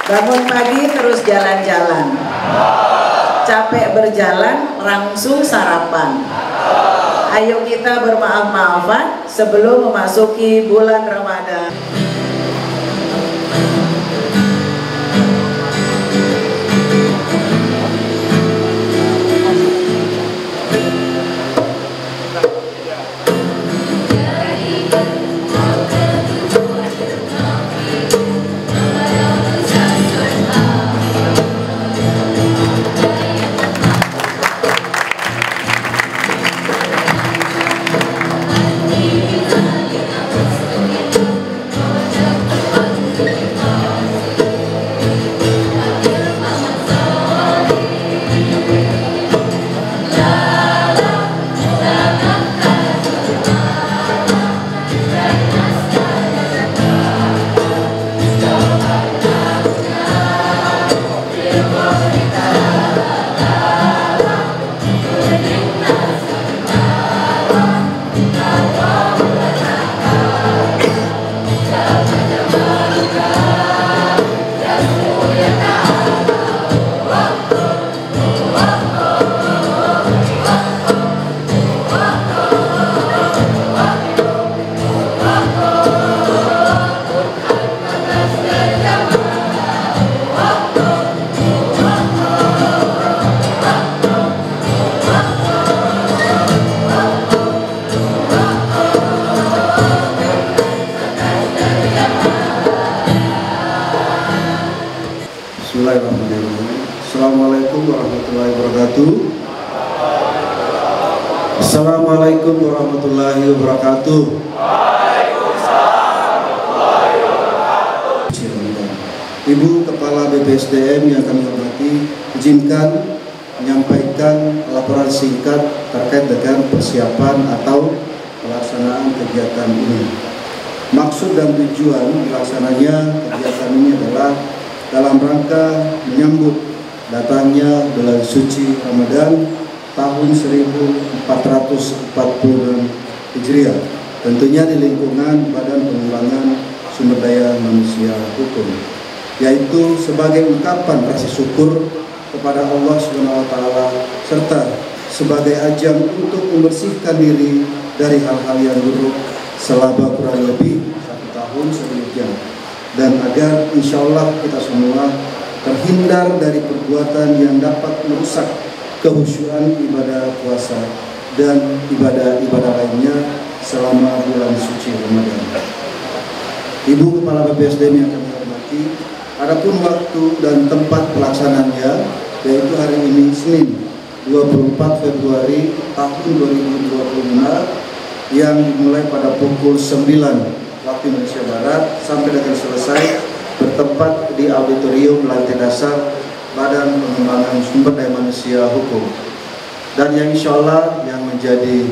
Bangun pagi terus jalan-jalan. Capek berjalan langsung sarapan. Ayo kita bermaaf-maafan sebelum memasuki bulan Ramadan. Assalamualaikum warahmatullahi wabarakatuh. Assalamualaikum warahmatullahi wabarakatuh. Ibu Kepala BPSDM yang kami hormati, izinkan menyampaikan laporan singkat terkait dengan persiapan atau pelaksanaan kegiatan ini. Maksud dan tujuan pelaksananya kegiatan ini adalah dalam rangka menyambut datangnya bulan suci Ramadan tahun 1440 Hijriah, tentunya di lingkungan Badan Pengembangan Sumber Daya Manusia Hukum, yaitu sebagai ungkapan rasa syukur kepada Allah SWT serta sebagai ajang untuk membersihkan diri dari hal-hal yang buruk selama kurang lebih 1 tahun sebelumnya, dan agar insya Allah kita semua terhindar dari perbuatan yang dapat merusak kehusyuan ibadah puasa dan ibadah-ibadah lainnya selama bulan suci Ramadan. Ibu Kepala BPSDM yang kami hormati, adapun waktu dan tempat pelaksanaannya yaitu hari ini Senin 24 Februari tahun 2025 yang dimulai pada pukul 9 waktu Indonesia Barat sampai dengan selesai, bertempat di auditorium lantai dasar Badan Pengembangan Sumber Daya Manusia Hukum, dan yang insya Allah yang menjadi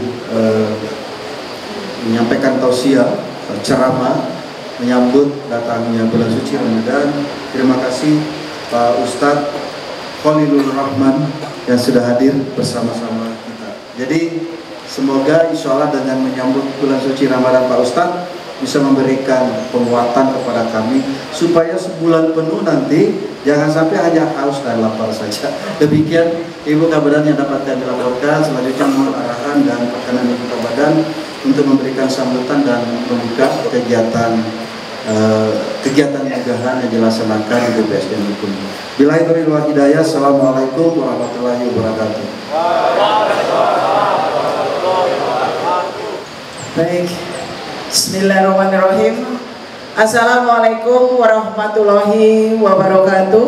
menyampaikan tausiah ceramah menyambut datangnya bulan suci Ramadan. Terima kasih Pak Ustadz Khalilur Rahman yang sudah hadir bersama-sama kita. Jadi semoga insya Allah dengan menyambut bulan suci Ramadan Pak Ustadz bisa memberikan penguatan kepada kami supaya sebulan penuh nanti jangan sampai hanya haus dan lapar saja. Demikian Ibu Kabadan yang dapat kami laporkan. Selanjutnya mohon arahan dan perkenan Ibu Kabadan untuk memberikan sambutan dan membuka kegiatan munggahan yang dilaksanakan di BPSDM Hukum. Billahi taufiq wal hidayah. Assalamualaikum warahmatullahi wabarakatuh. Baik. Bismillahirrahmanirrahim. Assalamualaikum warahmatullahi wabarakatuh.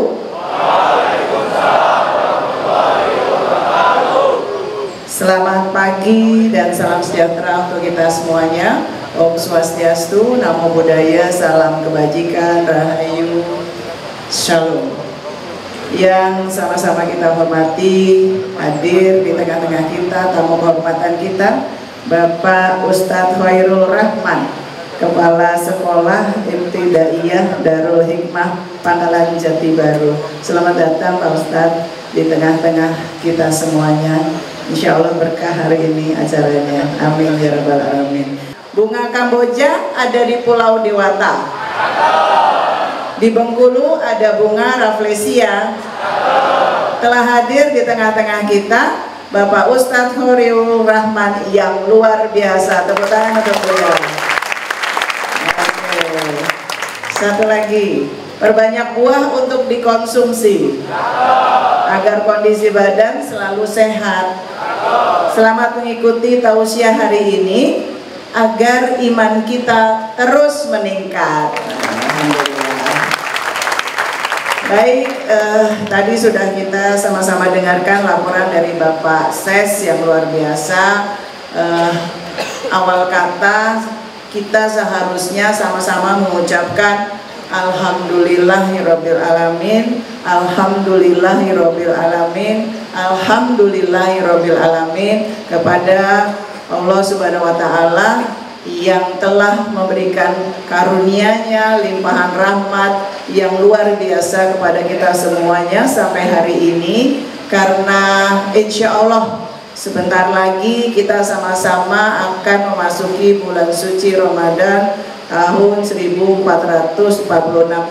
Selamat pagi dan salam sejahtera untuk kita semuanya. Om Swastiastu, Namo Buddhaya, salam kebajikan, rahayu, shalom. Yang sama-sama kita hormati, hadir di tengah-tengah kita, tamu kehormatan kita, Bapak Ustadz Khairul Rahman, Kepala Sekolah Ibtidaiyah Darul Hikmah Pangkalan Jati Baru. Selamat datang Pak Ustadz di tengah-tengah kita semuanya. Insya Allah berkah hari ini acaranya. Amin ya rabbal alamin. Bunga Kamboja ada di Pulau Dewata. Di Bengkulu ada bunga rafflesia. Telah hadir di tengah-tengah kita Bapak Ustadz Horiul Rahman yang luar biasa. Tepuk tangan untuk beliau. Satu lagi, perbanyak buah untuk dikonsumsi agar kondisi badan selalu sehat. Selamat mengikuti tausiah hari ini agar iman kita terus meningkat. Baik, tadi sudah kita sama-sama dengarkan laporan dari Bapak Ses yang luar biasa. Awal kata kita seharusnya sama-sama mengucapkan Alhamdulillahirabbil alamin, Alhamdulillahirabbil alamin, Alhamdulillahirabbil alamin kepada Allah Subhanahu wa taala yang telah memberikan karunia-Nya, limpahan rahmat yang luar biasa kepada kita semuanya sampai hari ini, karena insya Allah sebentar lagi kita sama-sama akan memasuki bulan suci Ramadan tahun 1446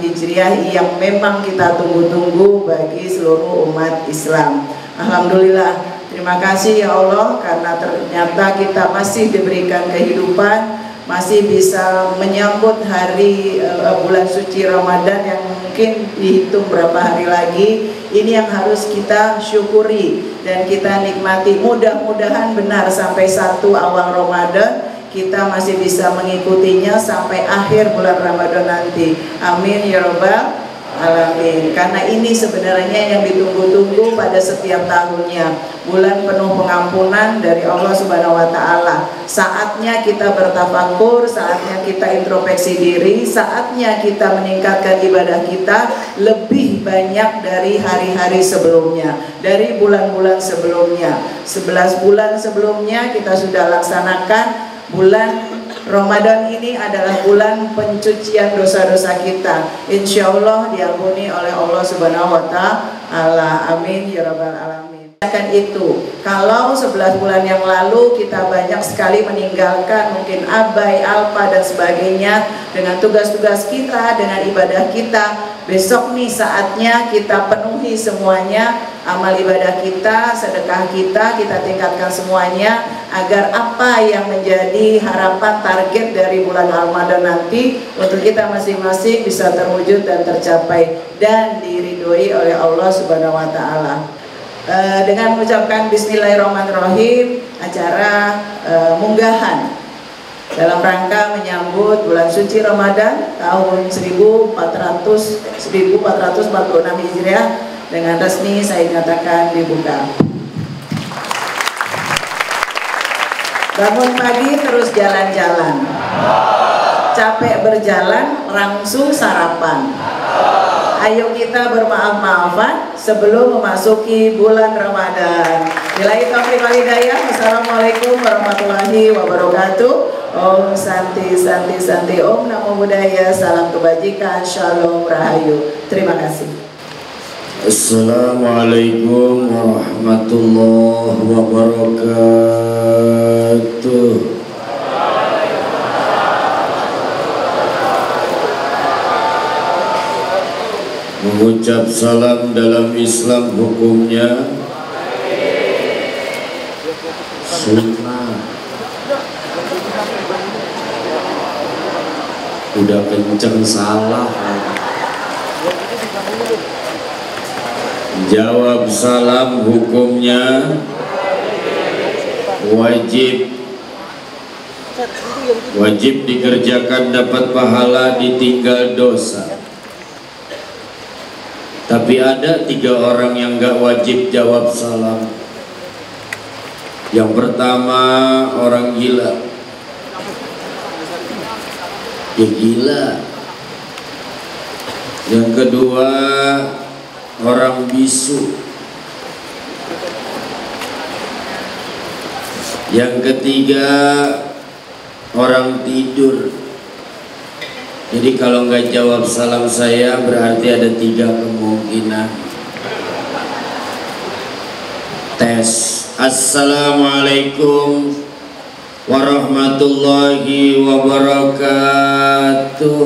Hijriah yang memang kita tunggu-tunggu bagi seluruh umat Islam. Alhamdulillah, terima kasih ya Allah karena ternyata kita masih diberikan kehidupan, masih bisa menyambut hari bulan suci Ramadan yang mungkin dihitung berapa hari lagi. Ini yang harus kita syukuri dan kita nikmati. Mudah-mudahan benar sampai 1 awal Ramadan kita masih bisa mengikutinya sampai akhir bulan Ramadan nanti. Amin ya rabbal alamin. Karena ini sebenarnya yang ditunggu-tunggu pada setiap tahunnya. Bulan penuh pengampunan dari Allah Subhanahu wa taala. Saatnya kita bertafakur, saatnya kita introspeksi diri, saatnya kita meningkatkan ibadah kita lebih banyak dari hari-hari sebelumnya, dari bulan-bulan sebelumnya. 11 bulan sebelumnya kita sudah laksanakan. Bulan Ramadan ini adalah bulan pencucian dosa-dosa kita. Insya Allah diampuni oleh Allah Subhanahu wa ta'ala. Amin ya rabbal alamin. Itu kalau 11 bulan yang lalu kita banyak sekali meninggalkan mungkin abai, alpa dan sebagainya dengan tugas-tugas kita, dengan ibadah kita. Besok nih saatnya kita penuhi semuanya, amal ibadah kita, sedekah kita tingkatkan semuanya agar apa yang menjadi harapan target dari bulan Ramadan nanti untuk kita masing-masing bisa terwujud dan tercapai dan diridhoi oleh Allah Subhanahu wa taala. Dengan mengucapkan Bismillahirrahmanirrahim, acara munggahan dalam rangka menyambut bulan suci Ramadan tahun 1446 Hijriah dengan resmi saya nyatakan dibuka. Bangun pagi terus jalan-jalan, capek berjalan langsung sarapan. Ayo kita bermaaf-maafan sebelum memasuki bulan Ramadan. Billahi taufiq wal hidayah. Wassalamualaikum warahmatullahi wabarakatuh. Om Santi Santi Santi, Om Namo Buddhaya, salam kebajikan, Shalom Rahayu. Terima kasih. Assalamualaikum warahmatullahi wabarakatuh. Mengucap salam dalam Islam hukumnya sunnah. Udah kenceng salah. Jawab salam hukumnya wajib. Wajib dikerjakan dapat pahala, ditinggal dosa. Tapi ada 3 orang yang gak wajib jawab salam. Yang pertama orang gila. Ya gila. Yang kedua orang bisu. Yang ketiga orang tidur. Jadi kalau nggak jawab salam saya berarti ada 3 kemungkinan. Tes. Assalamualaikum warahmatullahi wabarakatuh.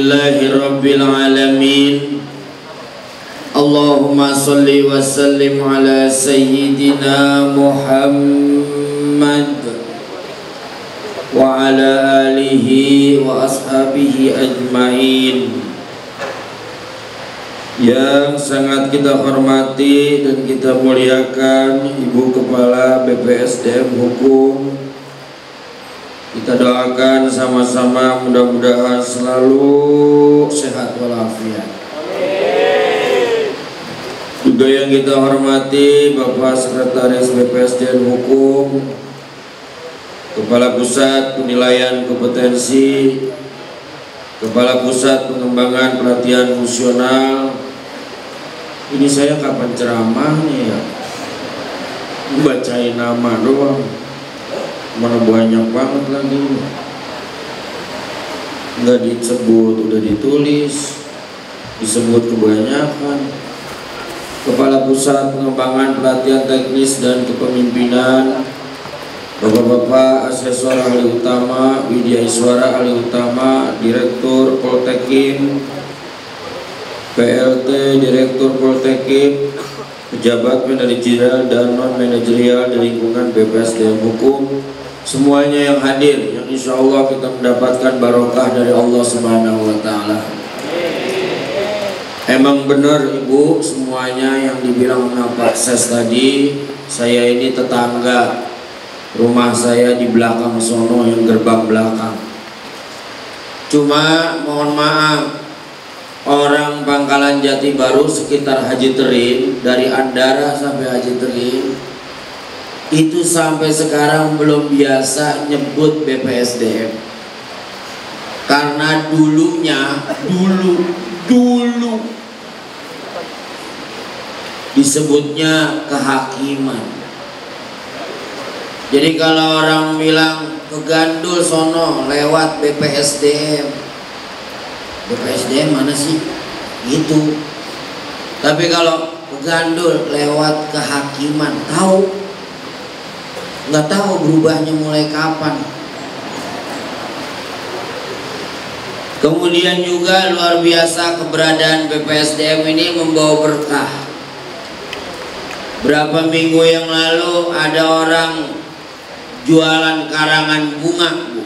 Alhamdulillahi Rabbil Alamin. Allahumma salli wa sallim ala Sayyidina Muhammad wa ala alihi wa ashabihi ajma'in. Yang sangat kita hormati dan kita muliakan Ibu Kepala BPSDM Hukum, kita doakan sama-sama mudah-mudahan selalu sehat walafiat. Juga yang kita hormati Bapak Sekretaris BPSDM Hukum, Kepala Pusat Penilaian Kompetensi, Kepala Pusat Pengembangan Pelatihan Fungsional. Ini saya kapan ceramahnya ya? Bacain nama doang, mana banyak banget lagi. Nggak disebut, udah ditulis, disebut kebanyakan. Kepala Pusat Pengembangan Pelatihan Teknis dan Kepemimpinan, Bapak-bapak Asesor Ahli Utama, Widya Iswara Ahli Utama, Direktur Poltekim, PLT Direktur Poltekim, pejabat manajerial dan non manajerial di lingkungan BPSDM Hukum, semuanya yang hadir, yang insya Allah kita mendapatkan barokah dari Allah Subhanahu Wa Taala. Emang benar Ibu, semuanya yang dibilang Pak Ses tadi, saya ini tetangga. Rumah saya di belakang sono, yang gerbang belakang. Cuma mohon maaf, orang Pangkalan Jati Baru sekitar Haji Terin, dari Andara sampai Haji Terin, itu sampai sekarang belum biasa nyebut BPSDM. Karena dulunya, dulu disebutnya kehakiman. Jadi kalau orang bilang ke Gandul sono lewat BPSDM, BPSDM mana sih? Gitu. Tapi kalau ke Gandul lewat kehakiman, tahu? Nggak tahu berubahnya mulai kapan. Kemudian juga luar biasa keberadaan BPSDM ini membawa berkah. Berapa minggu yang lalu ada orang jualan karangan bunga, Bu.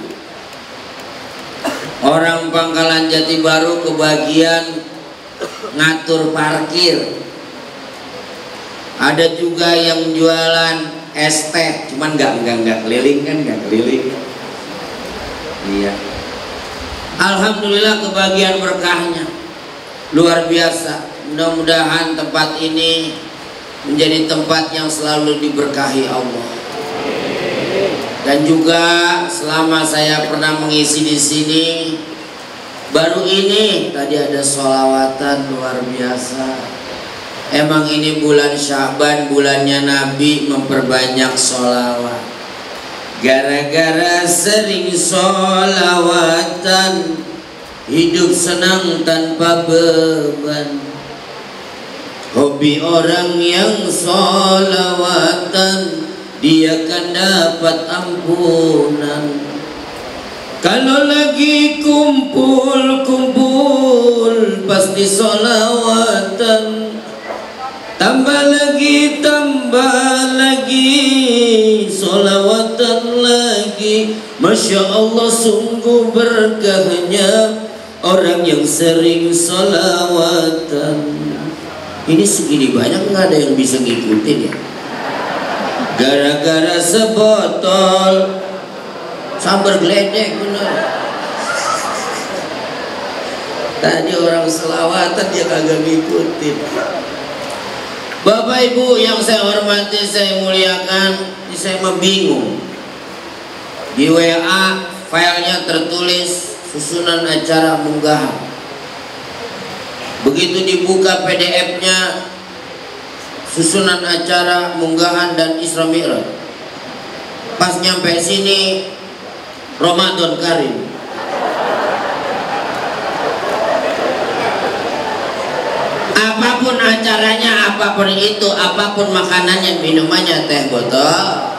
Orang Pangkalan Jati Baru kebagian ngatur parkir. Ada juga yang jualan es teh, cuman nggak keliling kan, nggak keliling. Iya. Alhamdulillah kebagian berkahnya luar biasa. Mudah-mudahan tempat ini menjadi tempat yang selalu diberkahi Allah. Dan juga selama saya pernah mengisi di sini, baru ini tadi ada sholawatan luar biasa. Emang ini bulan Sya'ban, bulannya Nabi memperbanyak sholawat. Gara-gara sering sholawatan, hidup senang tanpa beban. Hobi orang yang sholawatan, dia akan dapat ampunan. Kalau lagi kumpul-kumpul pasti sholawatan. Tambah lagi sholawatan lagi. Masya Allah sungguh berkahnya orang yang sering sholawatan. Ini segini banyak nggak ada yang bisa ngikutin ya? Gara-gara sebotol sambar geledek bener. Tadi orang selawatan dia kagak ngikutin. Bapak Ibu yang saya hormati, saya muliakan, ini saya membingung. Di WA filenya tertulis susunan acara munggahan. Begitu dibuka PDF-nya, susunan acara munggahan dan Isra Mi'raj. Pas nyampe sini Ramadan Karim. Apapun acaranya, apapun itu, apapun makanannya, minumannya, teh botol,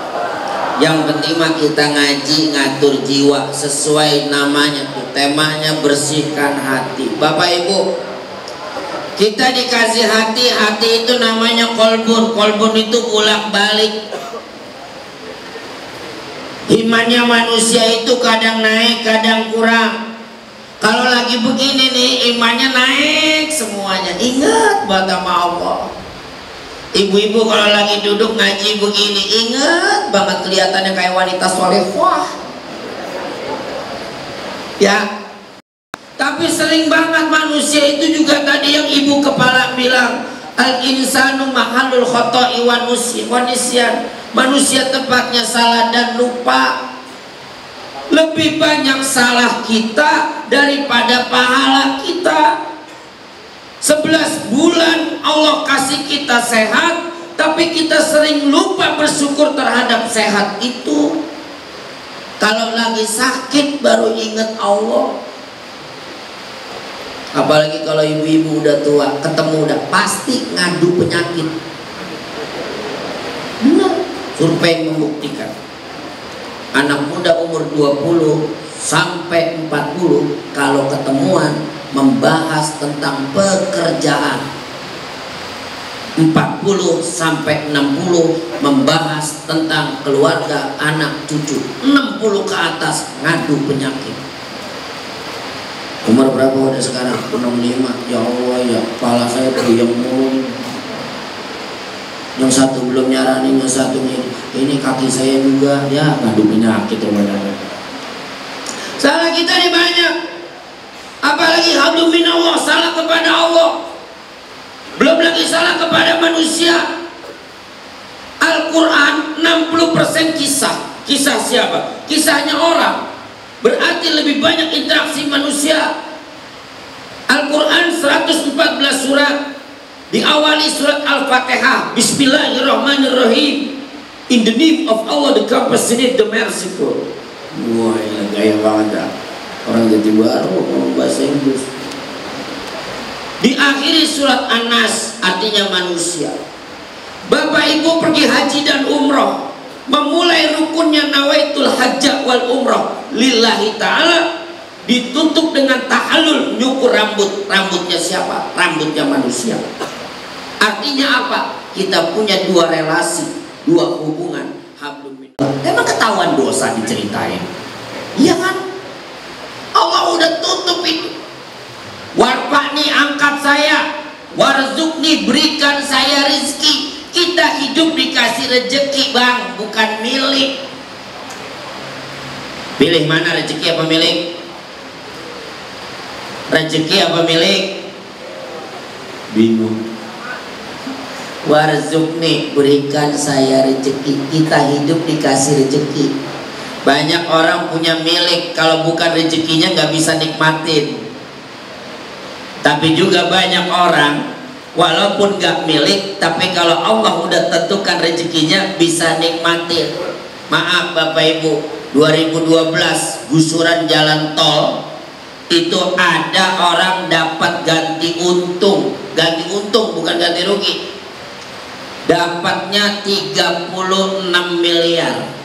Yang penting mah kita ngaji ngatur jiwa sesuai namanya tuh, temanya bersihkan hati. Bapak Ibu, kita dikasih hati, hati itu namanya kolbun. Kolbun itu bolak balik. Imannya manusia itu kadang naik, kadang kurang. Kalau lagi begini nih, imannya naik semuanya. Ingat buat sama Allah. Ibu-ibu kalau lagi duduk ngaji begini, ingat banget kelihatannya kayak wanita solehah. Ya. Tapi sering banget manusia itu juga tadi yang ibu kepala bilang, al-insanu mahalul khoto'i wa nisyan. Manusia tempatnya salah dan lupa. Lebih banyak salah kita daripada pahala kita. 11 bulan Allah kasih kita sehat, tapi kita sering lupa bersyukur terhadap sehat itu. Kalau lagi sakit baru ingat Allah. Apalagi kalau ibu-ibu udah tua, ketemu udah pasti ngadu penyakit. Benar, survei membuktikan. Anak muda umur 20 sampai 40 kalau ketemuan membahas tentang pekerjaan, 40 sampai 60 membahas tentang keluarga, anak, cucu, 60 ke atas ngadu penyakit. Umur berapa udah sekarang? 65. Ya Allah ya, kepala saya puyeng mulu. Yang satu belum nyaranin, yang satu ini kaki saya juga ya ngadu penyakit teman-teman. Salah kita ini banyak. Apalagi hablum minallah, salah kepada Allah. Belum lagi salah kepada manusia. Al-Quran 60% kisah. Kisah siapa? Kisahnya orang. Berarti lebih banyak interaksi manusia. Al-Quran 114 surat. Diawali surat Al-Fatihah, Bismillahirrahmanirrahim. In the name of Allah, the compassionate, the merciful. Wah, gaya banget dah. Orang jadi baru ngomong bahasa Inggris. Diakhiri surat An-Nas, artinya manusia. Bapak Ibu pergi haji dan umroh, memulai rukunnya nawaitul hajjah wal umroh lillahi ta'ala, ditutup dengan tahallul, nyukur rambut. Rambutnya siapa? Rambutnya manusia. Artinya apa? Kita punya dua relasi, dua hubungan. Hablum minallah. Emang ketahuan dosa diceritain? Iya kan? Allah udah tutup itu. Warfa'ni, angkat saya. Warzukni, berikan saya rizki. Kita hidup dikasih rezeki bang, bukan milik. Pilih mana, rezeki apa milik? Rezeki apa milik? Bingung. Warzukni, berikan saya rezeki. Kita hidup dikasih rezeki. Banyak orang punya milik, kalau bukan rezekinya nggak bisa nikmatin. Tapi juga banyak orang walaupun nggak milik, tapi kalau Allah udah tentukan rezekinya bisa nikmatin. Maaf Bapak Ibu, 2012 gusuran jalan tol itu ada orang dapat ganti untung bukan ganti rugi. Dapatnya 36 miliar.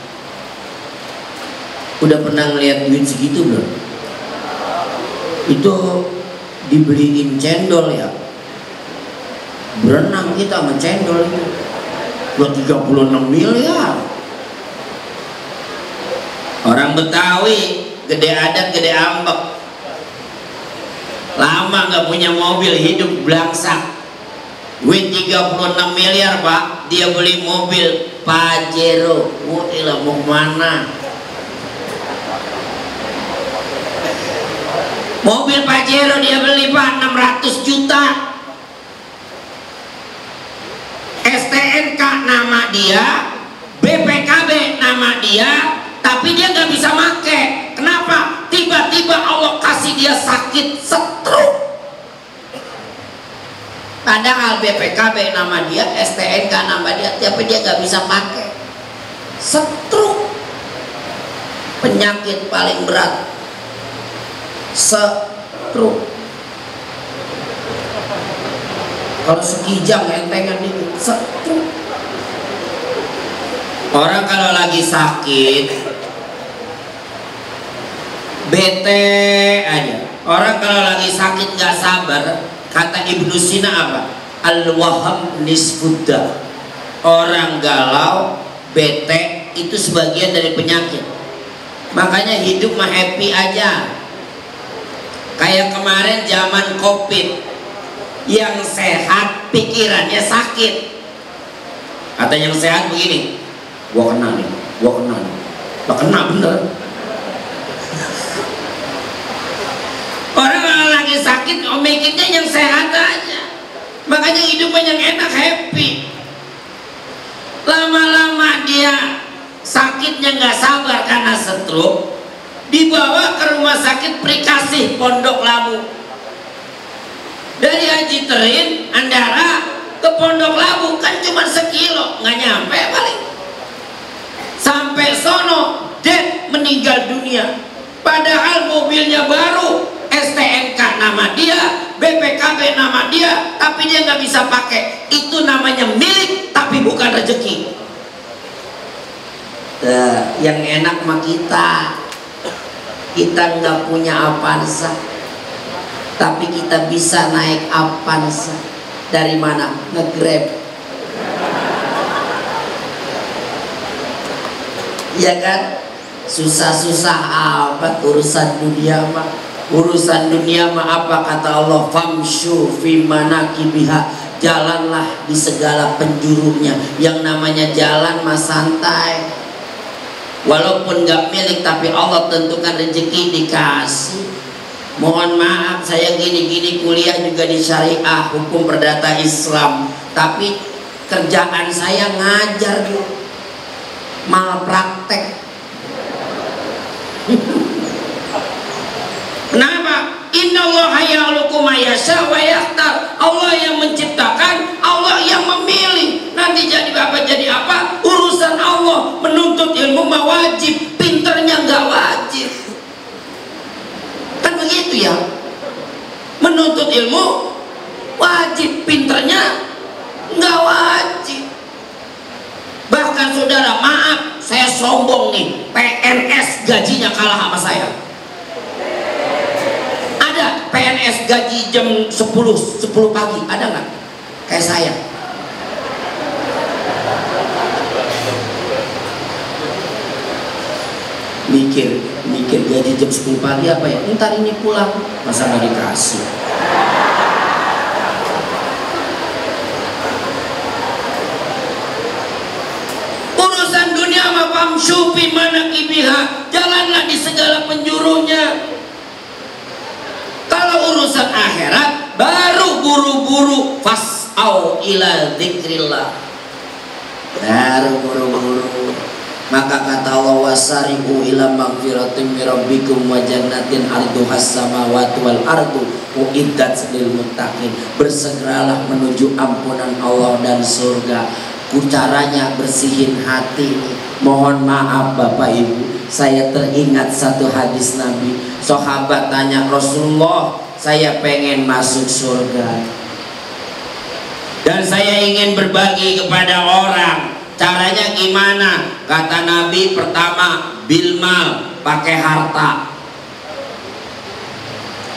Udah pernah ngeliat duit segitu belum? Itu dibeliin cendol ya. Berenang kita sama cendol itu. Buat 36 miliar. Orang Betawi gede adat gede ambek. Lama nggak punya mobil, hidup belangsak. Duit 36 miliar pak, dia beli mobil Pajero. Wah, mau mana? Mobil Pajero dia beli pak 600 juta. STNK nama dia, BPKB nama dia, tapi dia nggak bisa make. Kenapa? Tiba-tiba Allah kasih dia sakit stroke. Padahal BPKB nama dia, STNK nama dia, tapi dia nggak bisa pakai. Stroke, penyakit paling berat. Stroke. Kalau sekijang entengan ini stroke. Orang kalau lagi sakit bete aja. Orang kalau lagi sakit nggak sabar, kata Ibnu Sina apa? Al-waham nisfudda. Orang galau, bete itu sebagian dari penyakit. Makanya hidup mah happy aja. Kayak kemarin zaman Covid, yang sehat pikirannya sakit. Kata yang sehat begini, gua kena nih, gua kena nih. Gak kena bener. Orang kalau lagi sakit, mikirnya yang sehat aja. Makanya hidupnya yang enak, happy. Lama-lama dia sakitnya nggak sabar karena stroke, dibawa ke rumah sakit Prikasih Pondok Labu. Dari Haji Terin Andara ke Pondok Labu kan cuma sekilo, nggak nyampe paling. Sampai sono dead, meninggal dunia. Padahal mobilnya baru, STNK nama dia, BPKB nama dia, tapi dia nggak bisa pakai. Itu namanya milik tapi bukan rezeki. Yang enak mah kita nggak punya Avanza, tapi kita bisa naik Avanza. Dari mana? Nge-Grab. Ya kan? Susah-susah apa urusan dunia mah? Urusan dunia mah apa kata Allah? Famshu fi manakibiha. Jalanlah di segala penjurunya. Yang namanya jalan mah santai. Walaupun gak milik, tapi Allah tentukan rezeki dikasih. Mohon maaf, saya gini-gini kuliah juga di syariah, hukum perdata Islam, tapi kerjaan saya ngajar, malpraktek. Kenapa? Innallaha yakhluqu ma yasha wa yakhtar. Allah yang menciptakan, Allah yang memilih. Nanti jadi apa jadi apa, urusan Allah. Menuntut ilmu mah wajib, pinternya nggak wajib. Kan begitu ya. Menuntut ilmu wajib, pinternya nggak wajib. Bahkan saudara, maaf saya sombong nih, PNS gajinya kalah sama saya. Ada PNS gaji jam 10 pagi, ada nggak? Kayak saya. Mikir gaji jam 10 pagi apa ya? Ntar ini pulang, masa nggak dikasih? Urusan dunia mah famshu fi manakibiha, jalanlah di segala penjurunya. Kalau urusan akhirat baru buru-buru, fas'au ila dzikrillah, baru buru-buru. Maka kata Allah, wasari'u ila magfiratin min rabbikum wa jannatin arduhas samawati wal ardu uiddat lil muttaqin. Bersegeralah menuju ampunan Allah dan surga. Caranya bersihin hati. Mohon maaf Bapak Ibu, saya teringat satu hadis Nabi. Sahabat tanya, Rasulullah, saya pengen masuk surga dan saya ingin berbagi kepada orang. Caranya gimana? Kata Nabi, pertama bilmal, pakai harta.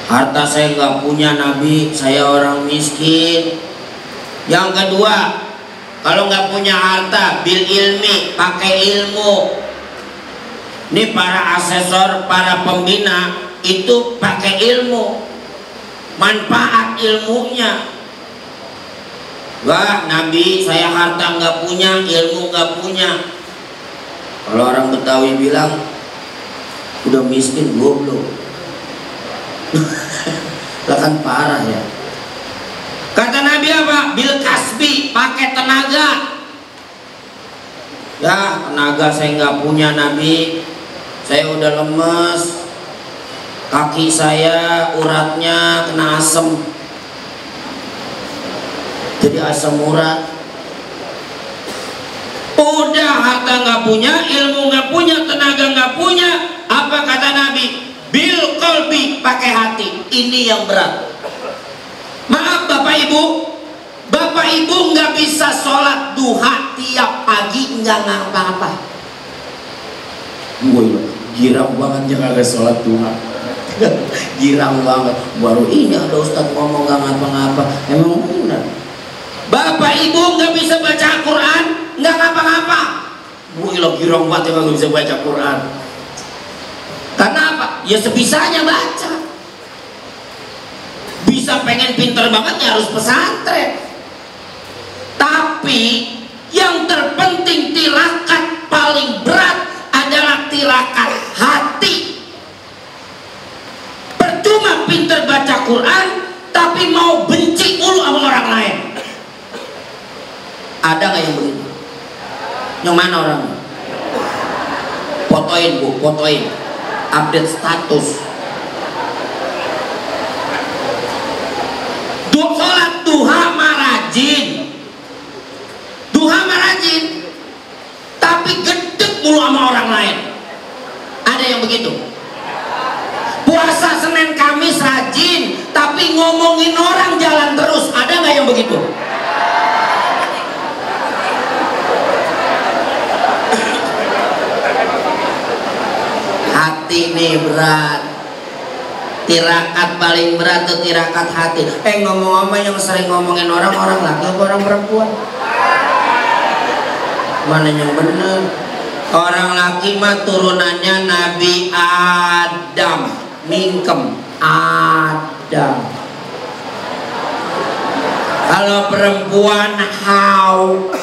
Harta saya nggak punya Nabi, saya orang miskin. Yang kedua, kalau nggak punya harta, bil ilmi, pakai ilmu. Ini para asesor, para pembina itu pakai ilmu, manfaat ilmunya. Wah Nabi, saya harta nggak punya, ilmu nggak punya. Kalau orang Betawi bilang, udah miskin goblok. Lah kan parah ya. Kata Nabi apa? Bil kasbi, pakai tenaga. Ya tenaga saya nggak punya Nabi. Saya udah lemes, kaki saya uratnya kena asam, jadi asam urat. Udah harta nggak punya, ilmu nggak punya, tenaga nggak punya. Apa kata Nabi? Bil qalbi, pakai hati. Ini yang berat. Maaf Bapak Ibu Bapak Ibu nggak bisa sholat duha tiap pagi nggak ngapa-ngapa. Gue girang banget ya kagak sholat duha. Girang banget. Baru ini ada ustadz ngomong nggak ngapa-ngapa. Emang benar. Bapak Ibu nggak bisa baca Quran nggak ngapa-ngapa. Gue lo girang banget ya kagak bisa baca Quran. Karena apa? Ya sebisanya baca. Bisa pengen pinter banget ya harus pesantren. Tapi yang terpenting tirakat paling berat adalah tirakat hati. Percuma pinter baca Quran tapi mau benci mulu sama orang lain. Ada nggak yang begitu? Yang mana orangnya? Fotoin Bu, fotoin. Update status. Sholat duha marajin. Duha marajin. Tapi gedek mulu sama orang lain. Ada yang begitu? Puasa Senin Kamis rajin, tapi ngomongin orang jalan terus. Ada nggak yang begitu? Hati nih berat. Tirakat paling berat tuh tirakat hati. Ngomong-ngomong yang sering ngomongin orang laki apa orang perempuan? Mana yang bener? Orang laki mah turunannya Nabi Adam, mingkem Adam. Kalau perempuan Hawa.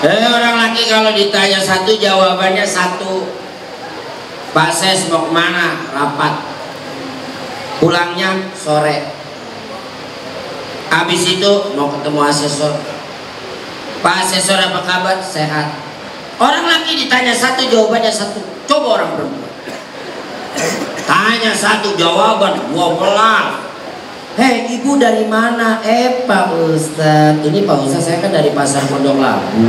Orang laki kalau ditanya satu jawabannya satu. Pak Ses mau kemana? Rapat. Pulangnya sore. Habis itu mau ketemu asesor. Pak asesor apa kabar? Sehat. Orang laki ditanya satu jawabannya satu. Coba orang perempuan. Tanya satu jawaban 12. Hei ibu dari mana? Pak Ustadz. Ini Pak Ustadz saya kan dari pasar Pondok Labu.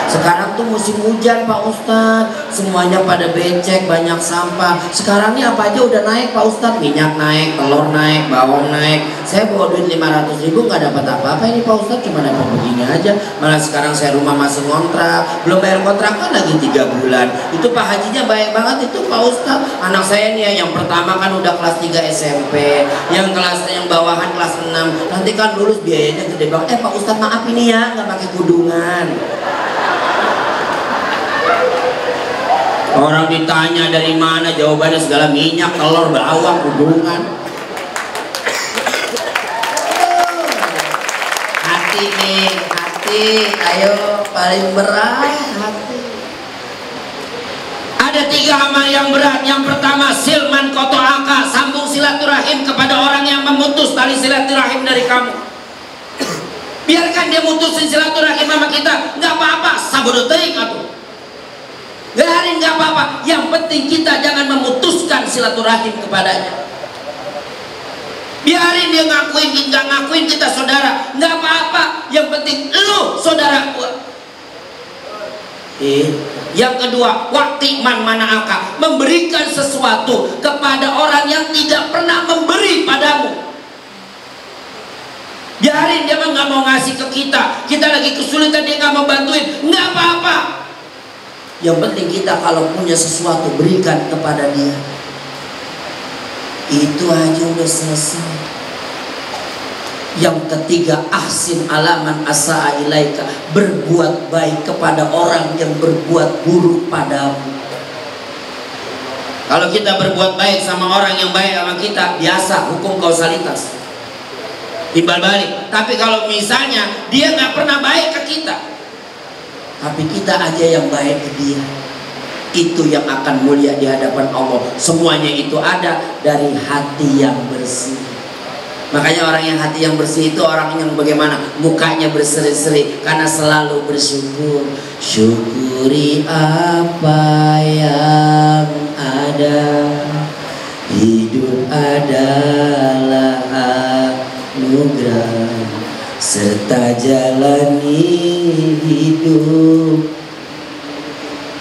Sekarang tuh musim hujan Pak Ustadz. Semuanya pada becek, banyak sampah. Sekarang ini apa aja udah naik Pak Ustadz. Minyak naik, telur naik, bawang naik. Saya bawa duit 500.000 nggak dapat apa-apa ini Pak Ustadz. Cuma dapat begini aja. Malah sekarang saya rumah masih ngontrak. Belum bayar kontrakan lagi 3 bulan. Itu Pak Hajinya baik banget itu Pak Ustadz. Anak saya nih ya, yang pertama kan udah kelas 3 SMP. Yang bawahan kelas 6, nanti kan lulus biayanya gede banget. Pak Ustadz maaf ini ya nggak pakai kudungan. Orang ditanya dari mana, jawabannya segala minyak, telur, bawang, kudungan. Hati nih, hati, ayo paling berat hati. Ada 3 amal yang berat. Yang pertama silman kotoaka, sambung silaturahim kepada orang yang memutus tali silaturahim dari kamu. Biarkan dia mutusin silaturahim sama kita, nggak apa-apa, sabodoteing atuh. Biarin nggak apa-apa. Yang penting kita jangan memutuskan silaturahim kepadanya. Biarin dia ngakuin, nggak ngakuin kita saudara, nggak apa-apa. Yang penting lu saudara gua. Yang kedua, wakti man mana'aka, memberikan sesuatu kepada orang yang tidak pernah memberi padamu. Biarin dia mah nggak mau ngasih ke kita. Kita lagi kesulitan dia nggak mau bantuin, nggak apa-apa. Yang penting kita kalau punya sesuatu berikan kepada dia. Itu aja udah selesai. Yang ketiga, ahsin alaman asa'a ilaika, berbuat baik kepada orang yang berbuat buruk padamu. Kalau kita berbuat baik sama orang yang baik sama kita, biasa hukum kausalitas, timbal balik. Tapi kalau misalnya dia nggak pernah baik ke kita, tapi kita aja yang baik ke dia, itu yang akan mulia di hadapan Allah. Semuanya itu ada dari hati yang bersih. Makanya orang yang hati yang bersih itu orang yang bagaimana? Mukanya berseri-seri karena selalu bersyukur. Syukuri apa yang ada. Hidup adalah anugerah, serta jalani hidup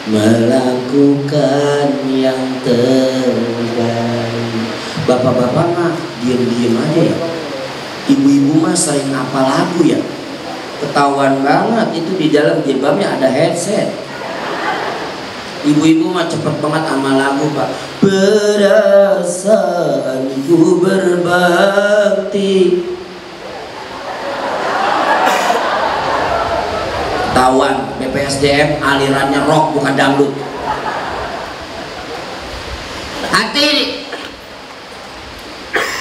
melakukan yang terbaik. Bapak-bapak mah diem-diem aja ya. Ibu-ibu mah sering apa lagu ya. Ketahuan banget itu di dalam jilbabnya ada headset. Ibu-ibu mah cepet banget sama lagu Pak. Perasaanku berbakti. Ketahuan BPSDM alirannya rock bukan dangdut. Hati.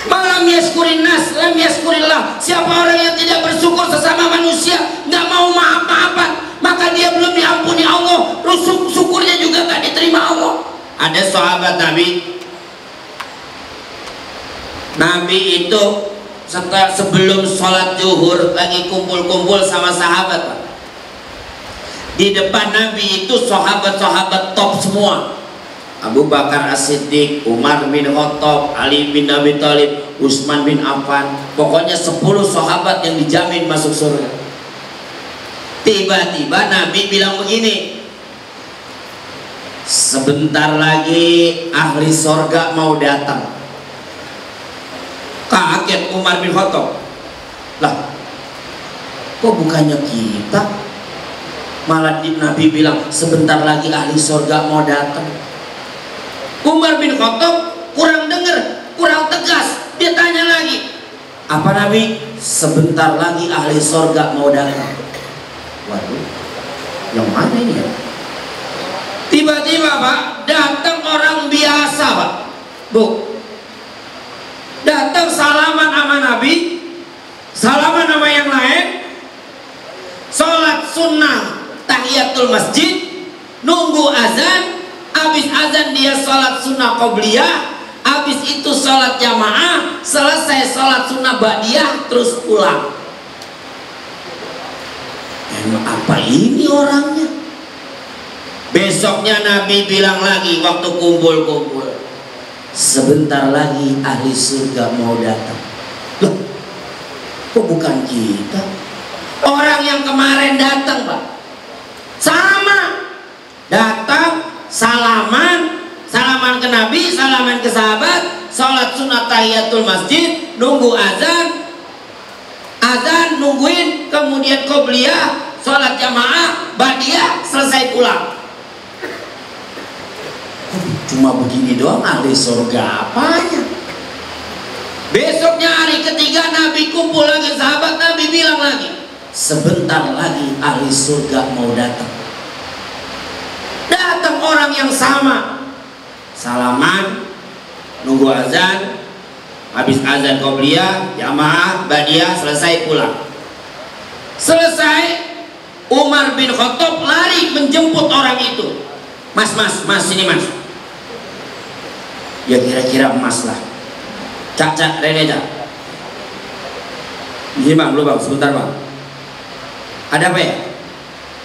Malam yaskurin nas, lam yaskurillah. Siapa orang yang tidak bersyukur sesama manusia, nggak mau maaf-maafan, maka dia belum diampuni Allah. Syukurnya juga nggak diterima Allah. Ada sahabat Nabi itu sebelum sholat zuhur lagi kumpul-kumpul sama sahabat Pak. Di depan Nabi itu sahabat-sahabat top semua. Abu Bakar As-Siddiq, Umar bin Khattab, Ali bin Abi Thalib, Utsman bin Affan. Pokoknya 10 sahabat yang dijamin masuk surga. Tiba-tiba Nabi bilang begini, sebentar lagi ahli surga mau datang. Kaget Umar bin Khattab. Lah, kok bukannya kita? Malah Nabi bilang sebentar lagi ahli surga mau datang. Umar bin Khattab kurang dengar, kurang tegas. Dia tanya lagi, apa Nabi? Sebentar lagi ahli surga mau datang. Waduh, yang mana ini ya? Tiba-tiba Pak, datang orang biasa Pak. Bu, datang salaman sama Nabi, salaman sama yang lain, sholat sunnah tahiyatul masjid, nunggu azan. Habis azan dia sholat sunnah qobliyah, habis itu sholat jamaah, selesai sholat sunnah ba'diyah, terus pulang. Emang apa ini orangnya? Besoknya Nabi bilang lagi waktu kumpul-kumpul, sebentar lagi ahli surga mau datang. Loh, kok bukan kita? Orang yang kemarin datang Pak, sama datang, salaman ke Nabi, salaman ke sahabat, sholat sunat tahiyatul masjid, nunggu azan nungguin, kemudian qobliyah, sholat jamaah, ba'diyah, selesai pulang. Cuma begini doang ahli surga apanya? Besoknya hari ketiga Nabi kumpul lagi sahabat, Nabi bilang lagi, sebentar lagi ahli surga mau datang. Datang orang yang sama, salaman, nunggu azan, habis azan qobliyah, jamaah, ba'diyah, selesai pulang. Selesai, Umar bin Khattab lari menjemput orang itu. Mas, sini mas. Ya kira-kira emas lah. Cak, Rene Cak. Ini bang, lu bang, sebentar bang. Ada apa ya?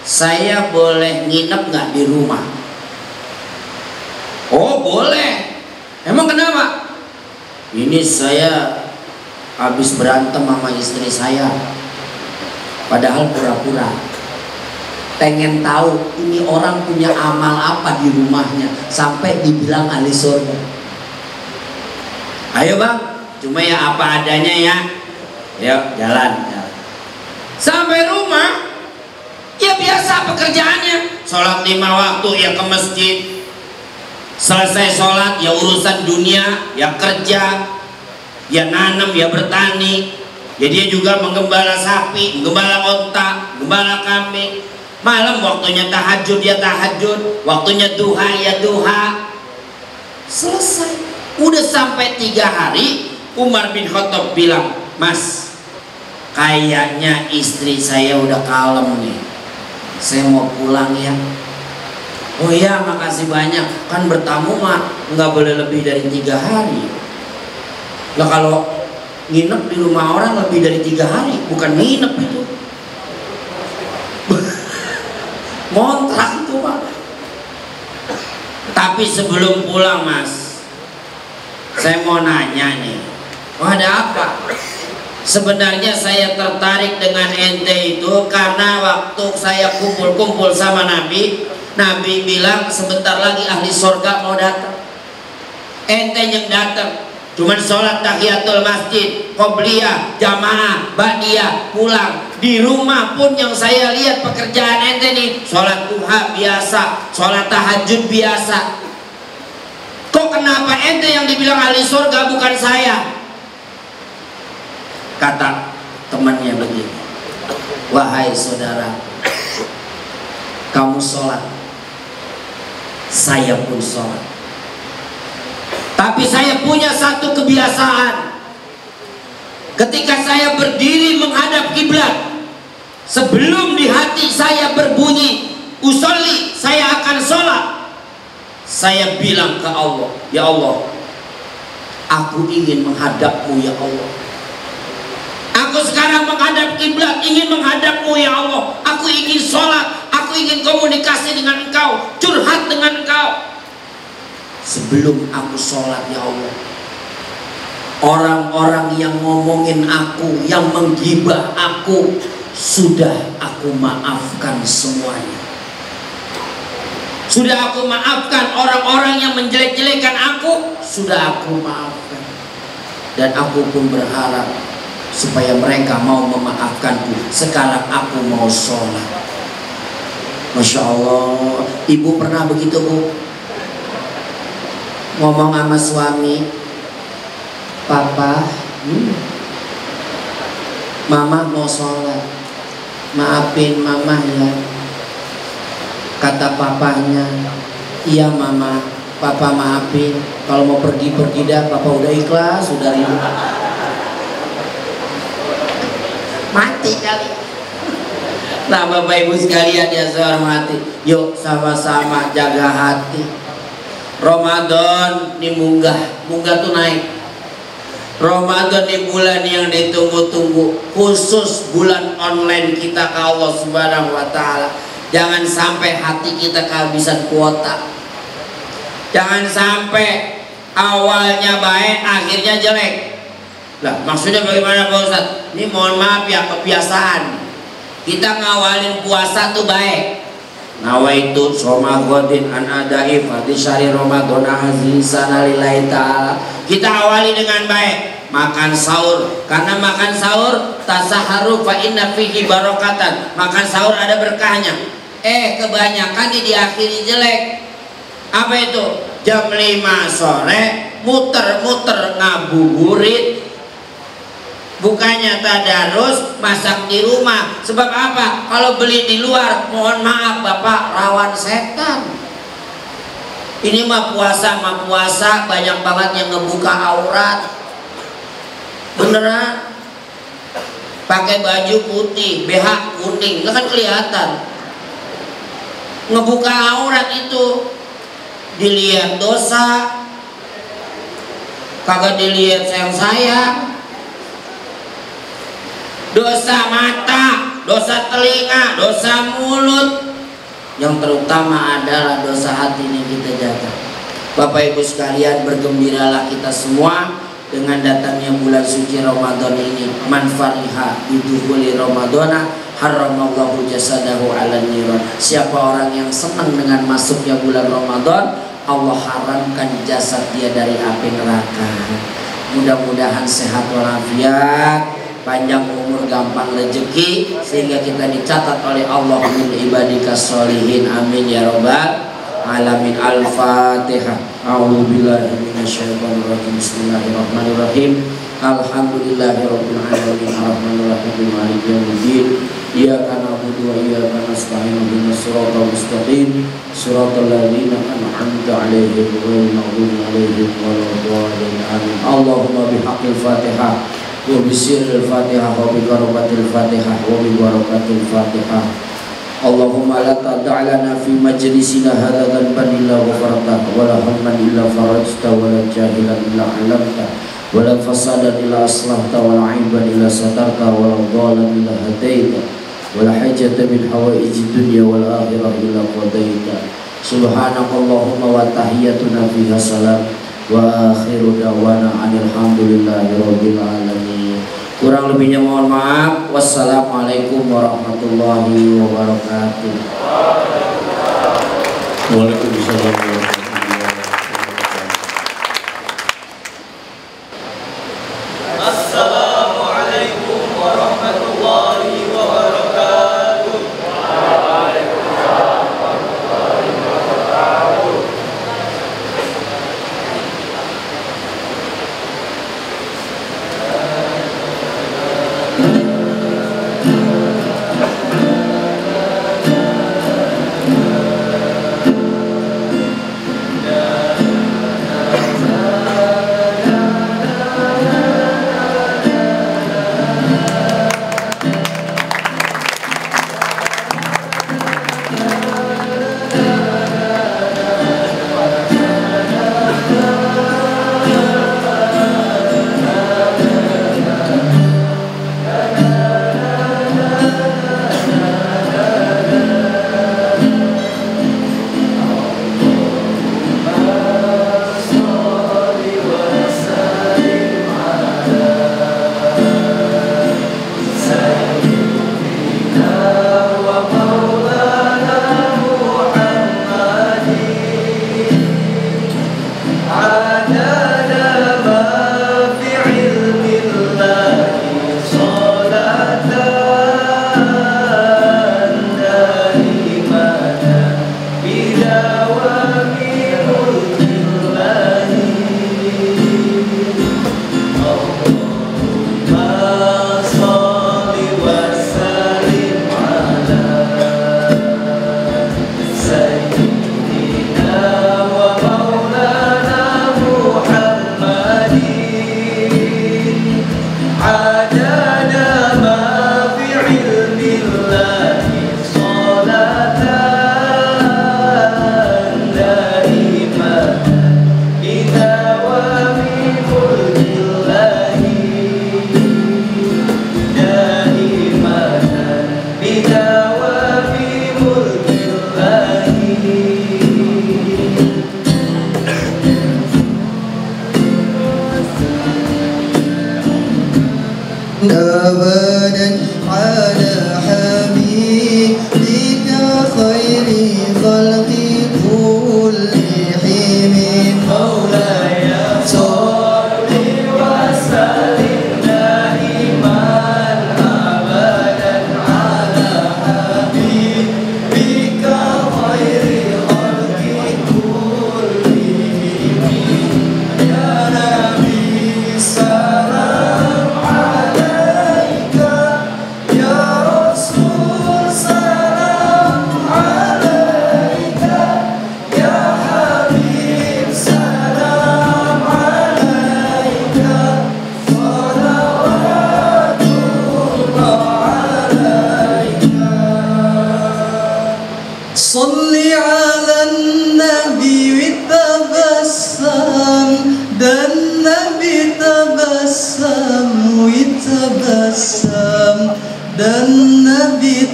Saya boleh nginep nggak di rumah? Oh boleh. Emang kenapa? Ini saya habis berantem sama istri saya. Padahal pura-pura. Pengen tahu ini orang punya amal apa di rumahnya sampai dibilang ahli surga. Ayo bang, cuma ya apa adanya ya. Yuk jalan. Sampai rumah, ya biasa pekerjaannya. Sholat 5 waktu ya ke masjid. Selesai sholat ya urusan dunia, ya kerja, ya nanam, ya bertani. Ya dia juga menggembala sapi, menggembala onta, menggembala kambing. Malam waktunya tahajud ya tahajud, waktunya duha ya duha. Selesai. Udah sampai 3 hari, Umar bin Khattab bilang, Mas, kayaknya istri saya udah kalem nih, saya mau pulang ya. Oh iya makasih banyak, kan bertamu mah nggak boleh lebih dari 3 hari. Lah kalau nginep di rumah orang lebih dari 3 hari, bukan nginep itu, ngontrak itu Pak. Tapi sebelum pulang Mas, saya mau nanya nih. Oh ada apa? Sebenarnya saya tertarik dengan ente itu karena waktu saya kumpul-kumpul sama Nabi, Nabi bilang sebentar lagi ahli surga mau datang. Ente yang datang. Cuman sholat tahiyatul masjid, qobliyah, jamaah, ba'diyah, pulang. Di rumah pun yang saya lihat pekerjaan ente nih, sholat duha biasa, sholat tahajud biasa. Kok kenapa ente yang dibilang ahli surga bukan saya? Kata temannya begini, wahai saudara, kamu sholat, saya pun sholat. Tapi saya punya satu kebiasaan. Ketika saya berdiri menghadap kiblat, sebelum di hati saya berbunyi usolli, saya akan sholat, saya bilang ke Allah, ya Allah, aku ingin menghadapmu ya Allah. Aku sekarang menghadap kiblat, ingin menghadapmu ya Allah. Aku ingin sholat, aku ingin komunikasi dengan engkau, curhat dengan engkau. Sebelum aku sholat ya Allah, orang-orang yang ngomongin aku, yang menggibah aku, sudah aku maafkan semuanya. Sudah aku maafkan orang-orang yang menjelek-jelekan aku, sudah aku maafkan. Dan aku pun berharap supaya mereka mau memaafkanku. Sekarang aku mau sholat. Masya Allah. Ibu pernah begitu, Bu? Ngomong sama suami, Papa, Mama mau sholat, maafin Mama ya. Kata papanya, iya Mama, Papa maafin. Kalau mau pergi-pergi dah, Papa udah ikhlas, sudah rindu. Mati kali. Nah Bapak Ibu sekalian yang saya hormati, yuk sama-sama jaga hati. Ramadan ini munggah tuh naik. Ramadan di bulan yang ditunggu-tunggu, khusus bulan online kita ke Allah Subhanahu wa Ta'ala. Jangan sampai hati kita kehabisan kuota. Jangan sampai awalnya baik, akhirnya jelek. Lah maksudnya bagaimana Pak Ustadz? Ini mohon maaf ya, kebiasaan. Kita ngawalin puasa tuh baik. Nawaitu shoma godin an adai fardhi syahri Ramadan azizana lillahi ta'ala. Kita awali dengan baik, makan sahur, karena makan sahur tasaharu fa inna fihi barakatan. Makan sahur ada berkahnya. Kebanyakan diakhiri jelek. Apa itu? Jam 5 sore muter-muter ngabuburit. Bukannya tadarus, masak di rumah. Sebab apa? Kalau beli di luar, mohon maaf Bapak, rawan setan. Ini mah puasa banyak banget yang ngebuka aurat. Beneran? Pakai baju putih, BH kuning, itu kan kelihatan. Ngebuka aurat itu dilihat dosa, kagak dilihat sayang-sayang. Dosa mata, dosa telinga, dosa mulut, yang terutama adalah dosa hati yang kita jaga. Bapak Ibu sekalian, bergembiralah kita semua dengan datangnya bulan suci Ramadan ini. Man fariha bidukhuli Ramadana haramallahu jasadahu 'alan niran. Siapa orang yang senang dengan masuknya bulan Ramadan, Allah haramkan jasad dia dari api neraka. Mudah-mudahan sehat walafiat, panjang umur, gampang rezeki, sehingga kita dicatat oleh Allah min ibadikas sholihin. Amin ya rabbal alamin. Al-Fatihah. A'udzubillahi minasyaitonir rajim. Bismillahirrahmanirrahim. Alhamdulillahirabbil alamin arrahmanirrahim maliki yaumiddin. Iyyaka na'budu wa iyyaka nasta'in ihdinas siratal mustaqim siratal ladzina an'amta 'alaihim ghairil maghdubi 'alaihim waladdallin. Amin. Allahumma bihaqqil Fatihah wa bisirril Fatihah wa bi barakatil Fatihah wa bi barakatil Fatihah. Allahumma la tad'alana fi majlisina hadza dhanban illa ghafarta wa la hamman illa farajta wa la jahilan illa 'allamta wa la fasadan illa aslahta wa la 'aiban illa satarta wa la dhalan illa hadaita wa la hajata min hawaijid dunya wal akhirah illa qadaita. Subhanakallahumma wa tahiyyatuna fiha salam wa akhiru da'wana alhamdulillahi rabbil alamin. Kurang lebihnya mohon maaf. Wassalamualaikum warahmatullahi wabarakatuh. Waalaikumsalam warahmatullahi wabarakatuh.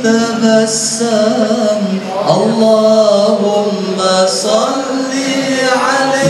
tabassam Allahumma salli alaihi